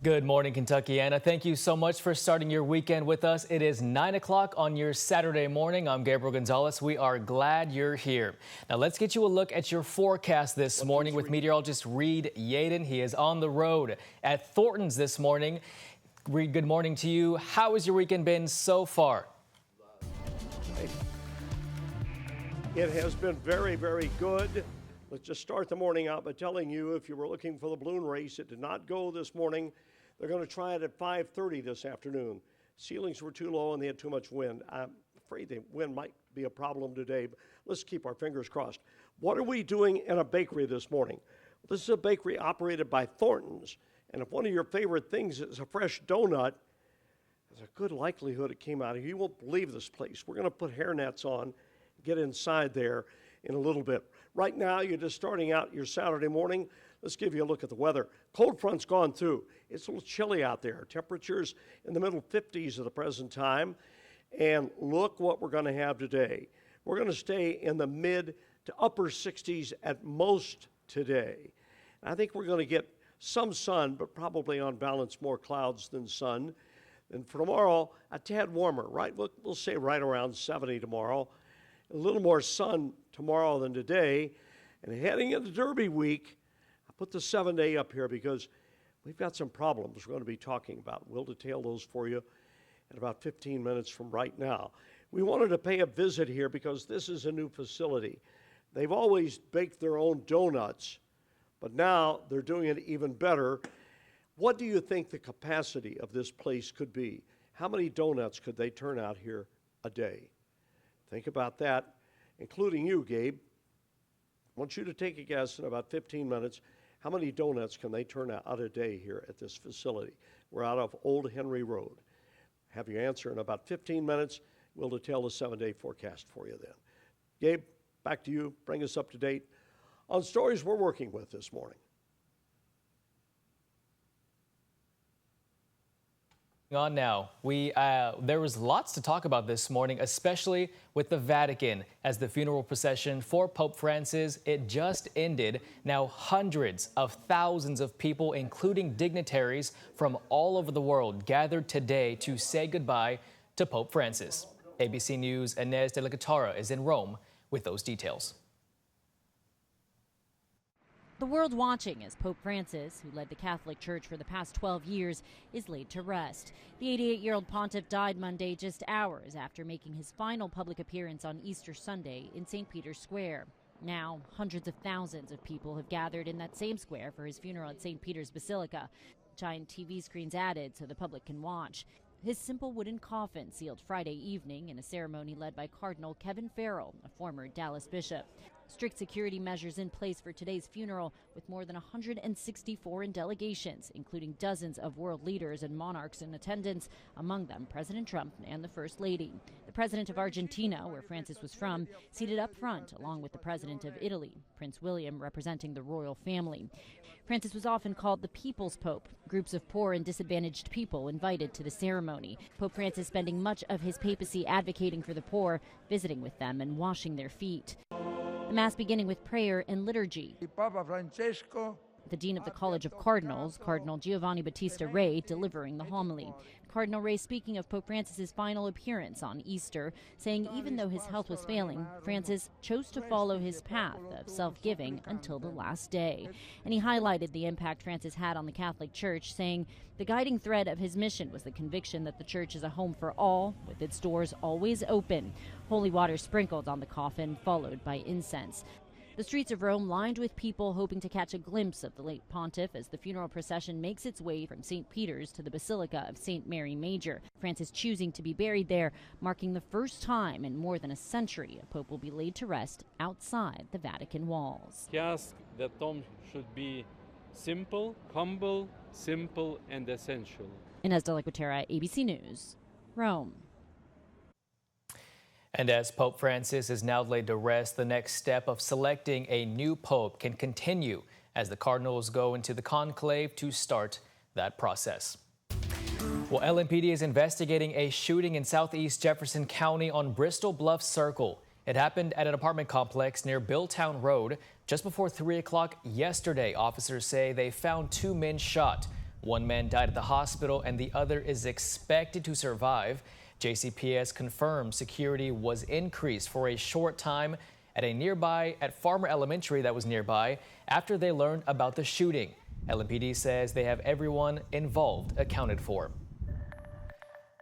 Good morning, Kentuckiana. Thank you so much for starting your weekend with us. It is 9 o'clock on your Saturday morning. I'm Gabriel Gonzalez. We are glad you're here. Now let's get you a look at your forecast this morning with meteorologist Reed Yaden. He is on the road at Thornton's this morning. Reed, good morning to you. How has your weekend been so far? It has been very, very good. Let's just start the morning out by telling you, if you were looking for the balloon race, it did not go this morning. They're going to try it at 5:30 this afternoon. Ceilings were too low and they had too much wind. I'm afraid the wind might be a problem today, but let's keep our fingers crossed. What are we doing in a bakery this morning? This is a bakery operated by Thornton's, and if one of your favorite things is a fresh donut, there's a good likelihood it came out of here. You won't believe this place. We're going to put hairnets on, get inside there in a little bit. Right now, you're just starting out your Saturday morning. Let's give you a look at the weather. Cold front's gone through. It's a little chilly out there. Temperatures in the middle 50s at the present time. And look what we're going to have today. We're going to stay in the mid to upper 60s at most today. I think we're going to get some sun, but probably on balance more clouds than sun. And for tomorrow, a tad warmer, right? We'll say right around 70 tomorrow. A little more sun tomorrow than today. And heading into Derby week, I put the 7-day up here because we've got some problems we're going to be talking about. We'll detail those for you in about 15 minutes from right now. We wanted to pay a visit here because this is a new facility. They've always baked their own donuts, but now they're doing it even better. What do you think the capacity of this place could be? How many donuts could they turn out here a day? Think about that, including you, Gabe. I want you to take a guess in about 15 minutes. How many donuts can they turn out a day here at this facility? We're out of Old Henry Road. Have your answer in about 15 minutes. We'll detail the 7-day forecast for you then. Gabe, back to you. Bring us up to date on stories we're working with this morning. On now, there was lots to talk about this morning, especially with the Vatican, as the funeral procession for Pope Francis, it just ended. Now hundreds of thousands of people, including dignitaries from all over the world, gathered today to say goodbye to Pope Francis. ABC News' Inez de la Guitarra is in Rome with those details. The world watching as Pope Francis, who led the Catholic Church for the past 12 years, is laid to rest. The 88-year-old pontiff died Monday just hours after making his final public appearance on Easter Sunday in St. Peter's Square. Now, hundreds of thousands of people have gathered in that same square for his funeral at St. Peter's Basilica. Giant TV screens added so the public can watch. His simple wooden coffin sealed Friday evening in a ceremony led by Cardinal Kevin Farrell, a former Dallas bishop. Strict security measures in place for today's funeral, with more than 160 foreign delegations, including dozens of world leaders and monarchs in attendance, among them President Trump and the First Lady. The president of Argentina, where Francis was from, seated up front, along with the president of Italy, Prince William, representing the royal family. Francis was often called the People's Pope. Groups of poor and disadvantaged people invited to the ceremony. Pope Francis spending much of his papacy advocating for the poor, visiting with them and washing their feet. The Mass beginning with prayer and liturgy. The Dean of the College of Cardinals, Cardinal Giovanni Battista Re, delivering the homily. Cardinal Re speaking of Pope Francis's final appearance on Easter, saying even though his health was failing, Francis chose to follow his path of self-giving until the last day. And he highlighted the impact Francis had on the Catholic Church, saying the guiding thread of his mission was the conviction that the Church is a home for all, with its doors always open. Holy water sprinkled on the coffin, followed by incense. The streets of Rome lined with people hoping to catch a glimpse of the late pontiff as the funeral procession makes its way from St. Peter's to the Basilica of St. Mary Major. Francis choosing to be buried there, marking the first time in more than a century a pope will be laid to rest outside the Vatican walls. He asked that tomb should be simple, humble, simple, and essential. Inez de la Guitarra, ABC News, Rome. And as Pope Francis is now laid to rest, the next step of selecting a new pope can continue as the cardinals go into the conclave to start that process. Well, LMPD is investigating a shooting in southeast Jefferson County on Bristol Bluff Circle. It happened at an apartment complex near Billtown Road just before 3 o'clock yesterday. Officers say they found 2 men shot. One man died at the hospital and the other is expected to survive. JCPS confirmed security was increased for a short time at Farmer Elementary that was nearby after they learned about the shooting. LMPD says they have everyone involved accounted for.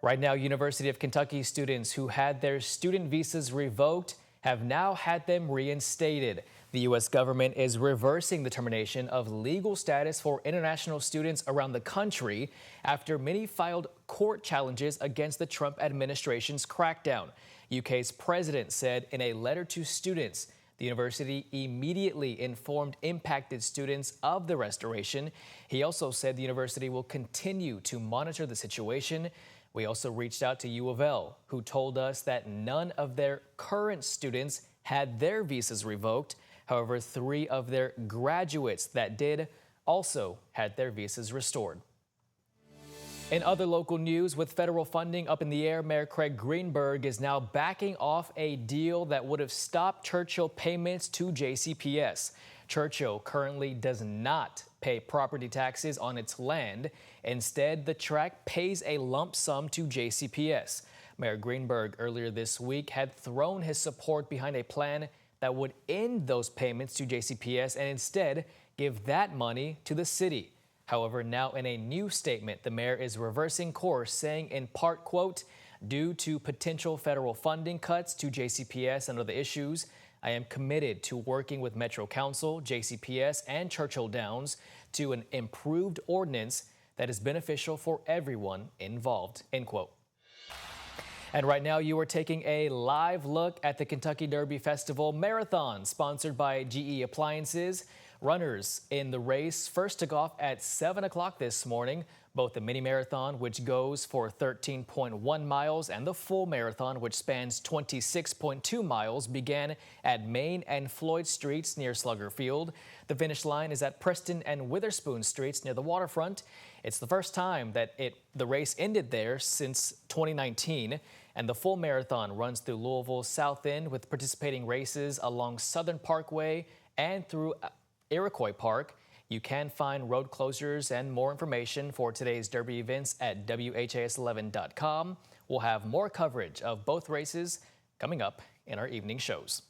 Right now, University of Kentucky students who had their student visas revoked have now had them reinstated. The U.S. government is reversing the termination of legal status for international students around the country after many filed court challenges against the Trump administration's crackdown. UK's president said in a letter to students, the university immediately informed impacted students of the restoration. He also said the university will continue to monitor the situation. We also reached out to U of L, who told us that none of their current students had their visas revoked. However, 3 of their graduates that did also had their visas restored. In other local news, with federal funding up in the air, Mayor Craig Greenberg is now backing off a deal that would have stopped Churchill payments to JCPS. Churchill currently does not pay property taxes on its land. Instead, the tract pays a lump sum to JCPS. Mayor Greenberg earlier this week had thrown his support behind a plan that would end those payments to JCPS and instead give that money to the city. However, now in a new statement, the mayor is reversing course, saying in part, quote, due to potential federal funding cuts to JCPS and other issues, I am committed to working with Metro Council, JCPS, and Churchill Downs to an improved ordinance that is beneficial for everyone involved, end quote. And right now you are taking a live look at the Kentucky Derby Festival Marathon, sponsored by GE Appliances. Runners in the race first took off at 7 o'clock this morning. Both the mini marathon, which goes for 13.1 miles, and the full marathon, which spans 26.2 miles, began at Main and Floyd Streets near Slugger Field. The finish line is at Preston and Witherspoon Streets near the waterfront. It's the first time that the race ended there since 2019, and the full marathon runs through Louisville's South End with participating races along Southern Parkway and through Iroquois Park. You can find road closures and more information for today's Derby events at WHAS11.com. We'll have more coverage of both races coming up in our evening shows.